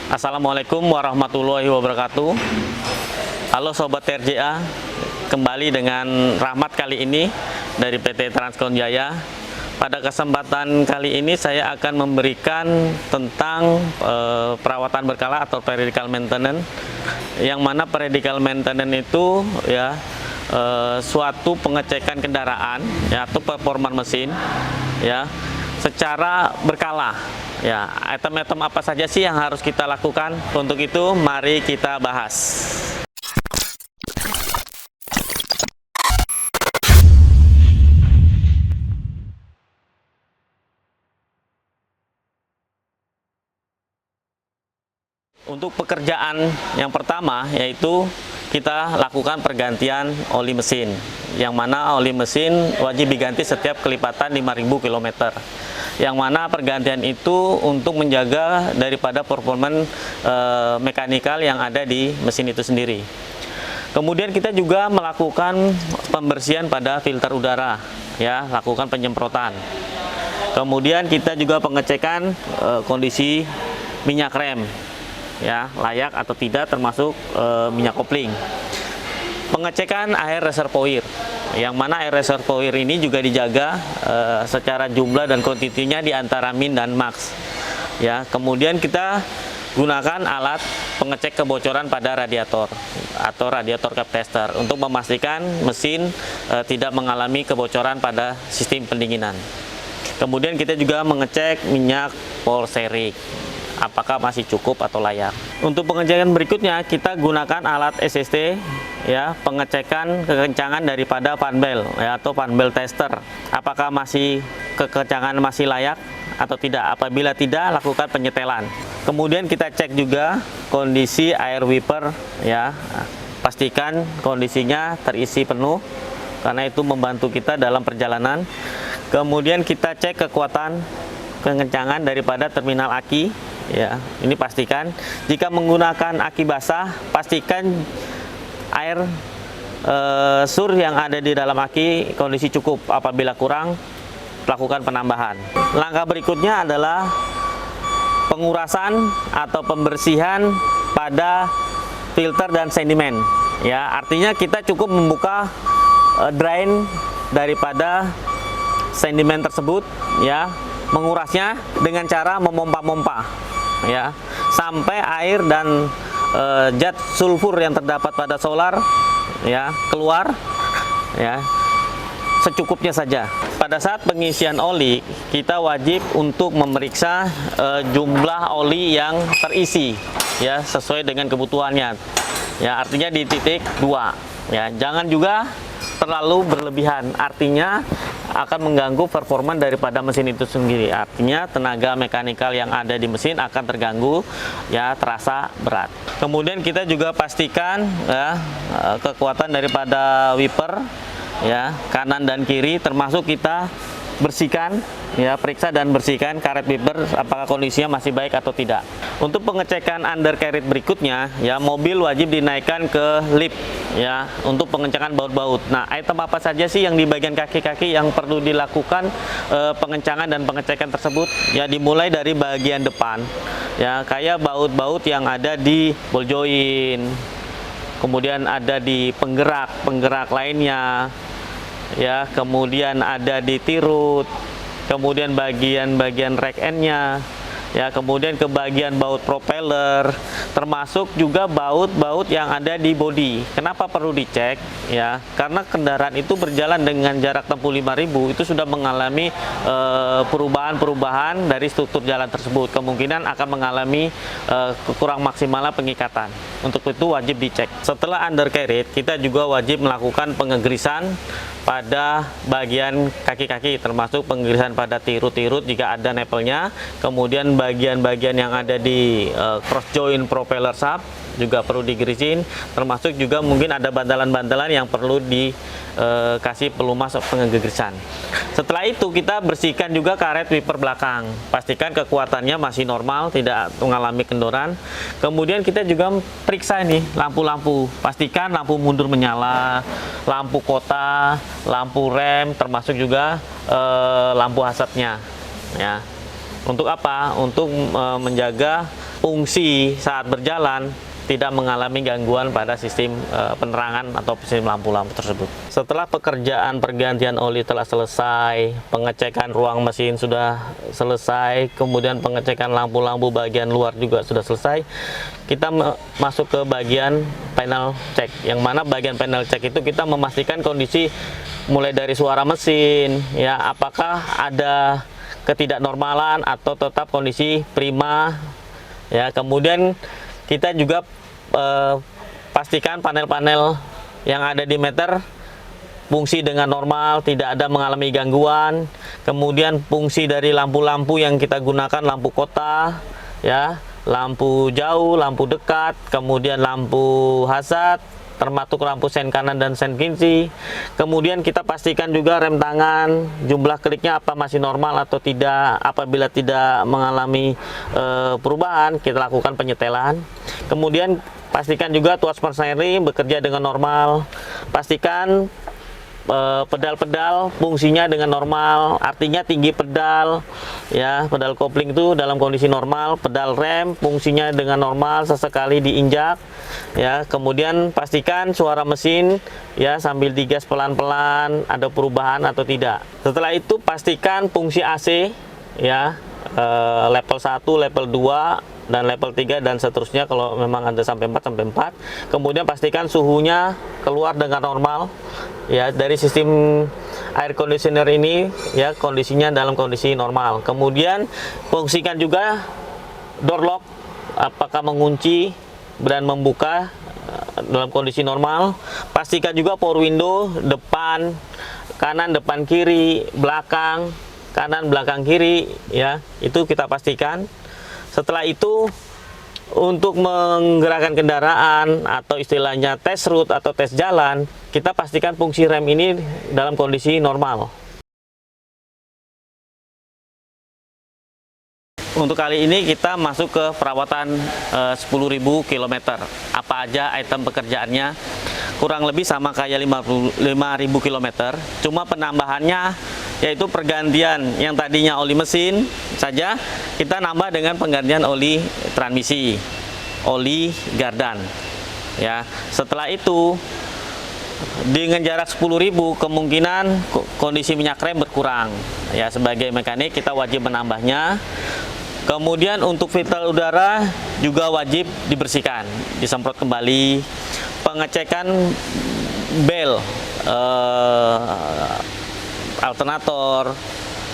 Assalamualaikum warahmatullahi wabarakatuh. Halo Sobat RJA, kembali dengan Rahmat kali ini dari PT Transkon Jaya. Pada kesempatan kali ini saya akan memberikan tentang perawatan berkala atau periodical maintenance, yang mana periodical maintenance itu ya suatu pengecekan kendaraan ya, atau performa mesin ya secara berkala. Ya, item-item apa saja sih yang harus kita lakukan? Untuk itu, mari kita bahas. Untuk pekerjaan yang pertama, yaitu kita lakukan pergantian oli mesin, yang mana oli mesin wajib diganti setiap kelipatan 5.000 km. Yang mana pergantian itu untuk menjaga daripada performa mekanikal yang ada di mesin itu sendiri. Kemudian kita juga melakukan pembersihan pada filter udara, ya, lakukan penyemprotan. Kemudian kita juga pengecekan kondisi minyak rem, ya, layak atau tidak, termasuk minyak kopling. Pengecekan air reservoir, yang mana air reservoir ini juga dijaga secara jumlah dan kuantitinya di antara min dan max. Ya, kemudian kita gunakan alat pengecek kebocoran pada radiator atau radiator cap tester untuk memastikan mesin tidak mengalami kebocoran pada sistem pendinginan. Kemudian kita juga mengecek minyak polserik, apakah masih cukup atau layak. Untuk pengecekan berikutnya kita gunakan alat SST, ya, pengecekan kekencangan daripada fan belt, ya, atau fan belt tester, apakah masih kekencangan masih layak atau tidak. Apabila tidak, lakukan penyetelan. Kemudian kita cek juga kondisi air wiper, ya, pastikan kondisinya terisi penuh karena itu membantu kita dalam perjalanan. Kemudian kita cek kekuatan kekencangan daripada terminal aki. Ya, ini pastikan jika menggunakan aki basah, pastikan air sur yang ada di dalam aki kondisi cukup. Apabila kurang, lakukan penambahan. Langkah berikutnya adalah pengurasan atau pembersihan pada filter dan sedimen. Ya, artinya kita cukup membuka drain daripada sedimen tersebut, ya, mengurasnya dengan cara memompa-mompa, ya, sampai air dan zat sulfur yang terdapat pada solar, ya, keluar, ya, secukupnya saja. Pada saat pengisian oli, kita wajib untuk memeriksa jumlah oli yang terisi, ya, sesuai dengan kebutuhannya, ya, artinya di titik 2, ya, jangan juga terlalu berlebihan, artinya akan mengganggu performa daripada mesin itu sendiri. Artinya tenaga mekanikal yang ada di mesin akan terganggu, ya, terasa berat. Kemudian kita juga pastikan, ya, kekuatan daripada wiper, ya, kanan dan kiri, termasuk kita bersihkan, ya, periksa dan bersihkan karet wiper apakah kondisinya masih baik atau tidak. Untuk pengecekan undercarriage berikutnya, ya, mobil wajib dinaikkan ke lift, ya, untuk pengecekan baut-baut. Nah, item apa saja sih yang di bagian kaki-kaki yang perlu dilakukan pengecangan dan pengecekan tersebut? Ya, dimulai dari bagian depan, ya, kayak baut-baut yang ada di ball joint, kemudian ada di penggerak lainnya, ya, kemudian ada di tirut, kemudian bagian-bagian rack end-nya, ya, kemudian ke bagian baut propeller, termasuk juga baut-baut yang ada di bodi. Kenapa perlu dicek? Ya, karena kendaraan itu berjalan dengan jarak tempuh 5.000, itu sudah mengalami perubahan-perubahan dari struktur jalan tersebut. Kemungkinan akan mengalami kurang maksimalnya pengikatan. Untuk itu wajib dicek. Setelah undercarriage, kita juga wajib melakukan pengegrisan pada bagian kaki-kaki, termasuk pengirisan pada tirut-tirut jika ada nepelnya, kemudian bagian-bagian yang ada di cross joint propeller shaft juga perlu digerisin, termasuk juga mungkin ada bantalan-bantalan yang perlu dikasih pelumas pengegrisan. Setelah itu kita bersihkan juga karet wiper belakang, pastikan kekuatannya masih normal, tidak mengalami kendoran. Kemudian kita juga periksa ini lampu-lampu, pastikan lampu mundur menyala, lampu kota, lampu rem, termasuk juga lampu hazardnya, ya. Untuk apa? Untuk menjaga fungsi saat berjalan tidak mengalami gangguan pada sistem penerangan atau sistem lampu-lampu tersebut. Setelah pekerjaan pergantian oli telah selesai, pengecekan ruang mesin sudah selesai, kemudian pengecekan lampu-lampu bagian luar juga sudah selesai, kita masuk ke bagian panel cek, yang mana bagian panel cek itu kita memastikan kondisi mulai dari suara mesin, ya, apakah ada ketidaknormalan atau tetap kondisi prima, ya. Kemudian kita juga pastikan panel-panel yang ada di meter fungsi dengan normal, tidak ada mengalami gangguan. Kemudian fungsi dari lampu-lampu yang kita gunakan, lampu kota, ya, lampu jauh, lampu dekat, kemudian lampu hazard, termasuk lampu sen kanan dan sen kiri. Kemudian kita pastikan juga rem tangan, jumlah kliknya apa masih normal atau tidak. Apabila tidak mengalami perubahan, kita lakukan penyetelan. Kemudian pastikan juga tuas steering bekerja dengan normal. Pastikan pedal-pedal fungsinya dengan normal, artinya tinggi pedal, ya, pedal kopling itu dalam kondisi normal, pedal rem fungsinya dengan normal, sesekali diinjak, ya. Kemudian pastikan suara mesin, ya, sambil digas pelan-pelan ada perubahan atau tidak. Setelah itu pastikan fungsi AC, ya, level 1, level 2 dan level 3 dan seterusnya kalau memang ada sampai 4. Kemudian pastikan suhunya keluar dengan normal, ya, dari sistem air conditioner ini, ya, kondisinya dalam kondisi normal. Kemudian fungsikan juga door lock, apakah mengunci dan membuka dalam kondisi normal. Pastikan juga power window depan, kanan, depan, kiri, belakang, kanan, belakang, kiri, ya, itu kita pastikan. Setelah itu untuk menggerakkan kendaraan atau istilahnya test route atau tes jalan, kita pastikan fungsi rem ini dalam kondisi normal. Untuk kali ini kita masuk ke perawatan 10.000 km. Apa aja item pekerjaannya? Kurang lebih sama kayak 5.000 km, cuma penambahannya yaitu pergantian yang tadinya oli mesin saja, kita nambah dengan penggantian oli transmisi, oli gardan, ya. Setelah itu dengan jarak 10.000 kemungkinan kondisi minyak rem berkurang, ya. Sebagai mekanik kita wajib menambahnya. Kemudian untuk filter udara juga wajib dibersihkan, disemprot kembali. Pengecekan bel alternator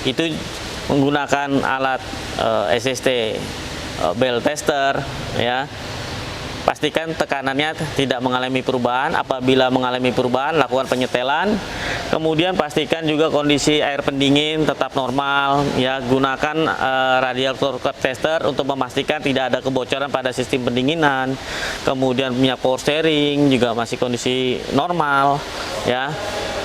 itu menggunakan alat SST bel tester, ya. Pastikan tekanannya tidak mengalami perubahan. Apabila mengalami perubahan, lakukan penyetelan. Kemudian pastikan juga kondisi air pendingin tetap normal, ya. Gunakan radiator curve tester untuk memastikan tidak ada kebocoran pada sistem pendinginan. Kemudian minyak power steering juga masih kondisi normal, ya.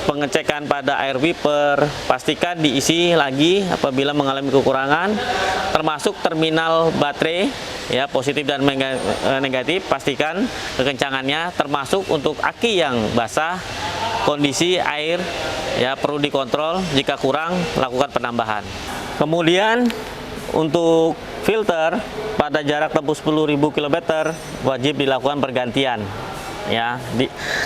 Pengecekan pada air wiper, pastikan diisi lagi apabila mengalami kekurangan, termasuk terminal baterai, ya, positif dan negatif, pastikan kekencangannya, termasuk untuk aki yang basah, kondisi air, ya, perlu dikontrol. Jika kurang, lakukan penambahan. Kemudian untuk filter pada jarak tempuh 10.000 km wajib dilakukan pergantian, ya.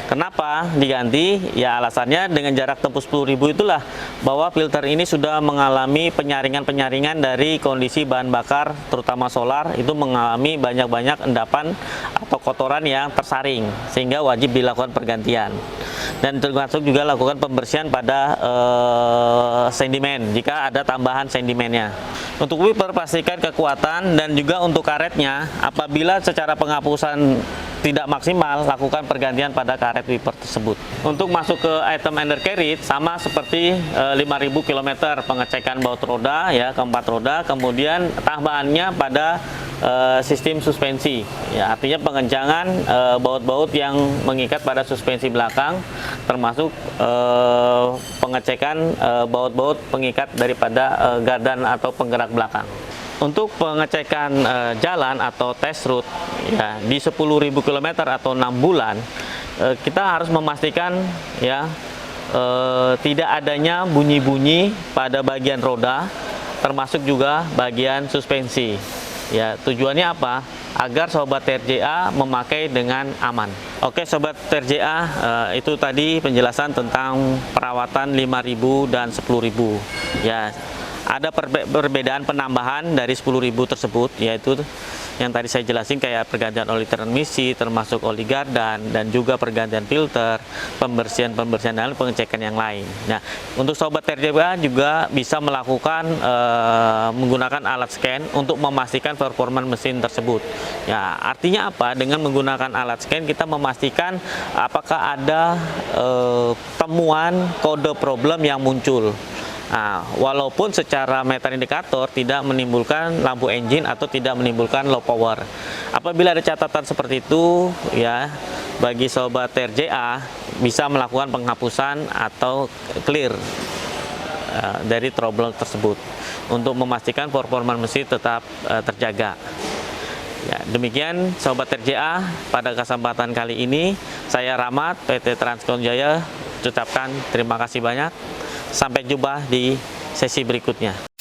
Kenapa diganti? Ya, alasannya dengan jarak tempuh 10.000 itulah bahwa filter ini sudah mengalami penyaringan dari kondisi bahan bakar, terutama solar, itu mengalami banyak endapan atau kotoran yang tersaring, sehingga wajib dilakukan pergantian. Dan termasuk juga lakukan pembersihan pada sedimen jika ada tambahan sedimennya. Untuk wiper pastikan kekuatan, dan juga untuk karetnya apabila secara penghapusan tidak maksimal, lakukan pergantian pada karet wiper tersebut. Untuk masuk ke item undercarriage sama seperti 5.000 km, pengecekan baut roda, ya, keempat roda. Kemudian tambahannya pada sistem suspensi, ya, artinya pengencangan baut-baut yang mengikat pada suspensi belakang, termasuk pengecekan baut-baut pengikat daripada gardan atau penggerak belakang. Untuk pengecekan jalan atau test route, ya, di 10.000 km atau 6 bulan, kita harus memastikan, ya, tidak adanya bunyi-bunyi pada bagian roda, termasuk juga bagian suspensi. Ya, tujuannya apa? Agar sobat TRJA memakai dengan aman. Oke sobat TRJA, itu tadi penjelasan tentang perawatan 5.000 dan 10.000. Ya, ada perbedaan penambahan dari 10.000 tersebut, yaitu yang tadi saya jelasin kayak pergantian oli transmisi, termasuk oli gardan, dan juga pergantian filter, pembersihan dan pengecekan yang lain. Nah, untuk sobat TRJA juga bisa melakukan menggunakan alat scan untuk memastikan performa mesin tersebut. Ya, artinya apa? Dengan menggunakan alat scan kita memastikan apakah ada temuan kode problem yang muncul. Nah, walaupun secara meter indikator tidak menimbulkan lampu engine atau tidak menimbulkan low power. Apabila ada catatan seperti itu, ya, bagi sobat TRJA bisa melakukan penghapusan atau clear dari trouble tersebut untuk memastikan performa mesin tetap terjaga. Ya, demikian sobat TRJA, pada kesempatan kali ini saya Rahmat PT Transcon Jaya ucapkan terima kasih banyak. Sampai jumpa di sesi berikutnya.